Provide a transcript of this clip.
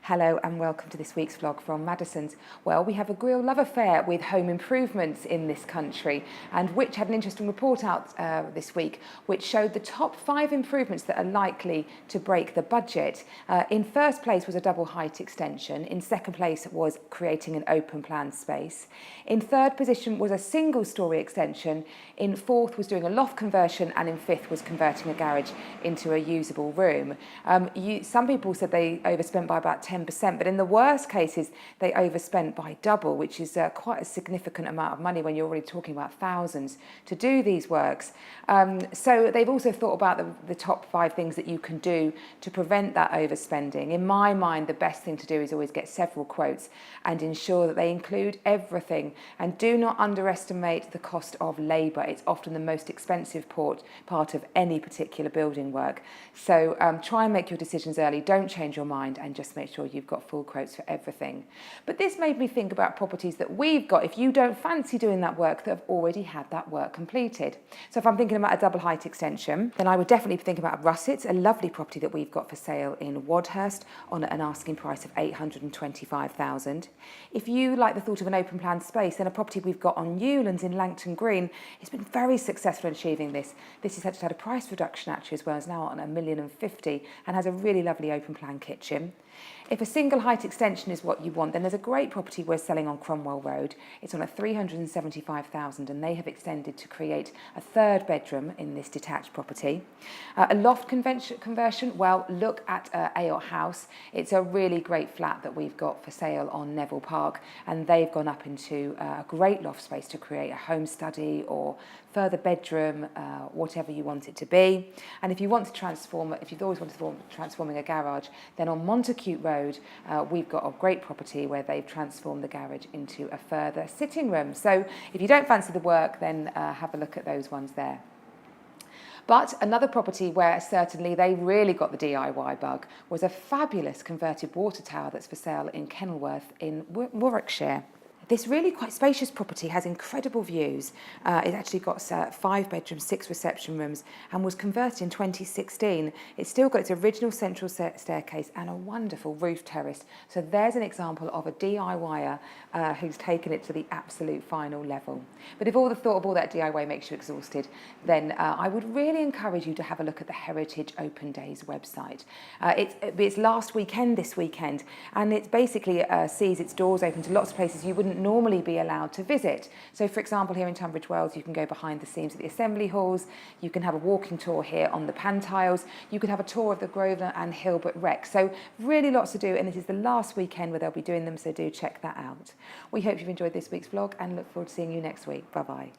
Hello and welcome to this week's vlog from Maddisons. Well, we have a real love affair with home improvements in this country, and Which had an interesting report out this week which showed the top 5 improvements that are likely to break the budget. In first place was a double height extension, in second place was creating an open plan space, in third position was a single storey extension, in fourth was doing a loft conversion, and in fifth was converting a garage into a usable room. Some people said they overspent by about 10%, but in the worst cases, they overspent by double, which is quite a significant amount of money when you're already talking about thousands to do these works. So they've also thought about the top 5 things that you can do to prevent that overspending. In my mind, the best thing to do is always get several quotes and ensure that they include everything. And do not underestimate the cost of labour. It's often the most expensive part of any particular building work. So try and make your decisions early. Don't change your mind and just make sure you've got full quotes for everything. But this made me think about properties that we've got, if you don't fancy doing that work, that have already had that work completed. So if I'm thinking about a double height extension, then I would definitely think about Russets, a lovely property that we've got for sale in Wadhurst on an asking price of $825,000. If you like the thought of an open plan space, then a property we've got on Newlands in Langton Green has been very successful in achieving this. This has actually had a price reduction actually as well, it's now on $1,050,000 and has a really lovely open plan kitchen. If a single height extension is what you want, then there's a great property we're selling on Cromwell Road. It's on at $375,000 and they have extended to create a third bedroom in this detached property. A loft conversion, well, look at Ayotte House. It's a really great flat that we've got for sale on Neville Park, and they've gone up into a great loft space to create a home study or further bedroom, whatever you want it to be. And if you want to transform, if you've always wanted to transforming a garage, then on Montacute Road, we've got a great property where they've transformed the garage into a further sitting room. So if you don't fancy the work, then have a look at those ones there. But another property where certainly they really got the DIY bug was a fabulous converted water tower that's for sale in Kenilworth in Warwickshire. This really quite spacious property has incredible views. It actually got 5 bedrooms, 6 reception rooms, and was converted in 2016. It's still got its original central staircase and a wonderful roof terrace. So there's an example of a DIYer who's taken it to the absolute final level. But if all the thought of all that DIY makes you exhausted, then I would really encourage you to have a look at the Heritage Open Days website. It's last weekend, this weekend, and it basically sees its doors open to lots of places you wouldn't normally be allowed to visit. So for example, here in Tunbridge Wells, you can go behind the scenes of the assembly halls, you can have a walking tour here on the Pantiles, you could have a tour of the Grosvenor and Hilbert Wreck. So really lots to do, and it is the last weekend where they'll be doing them, so do check that out. We hope you've enjoyed this week's vlog and look forward to seeing you next week. Bye bye.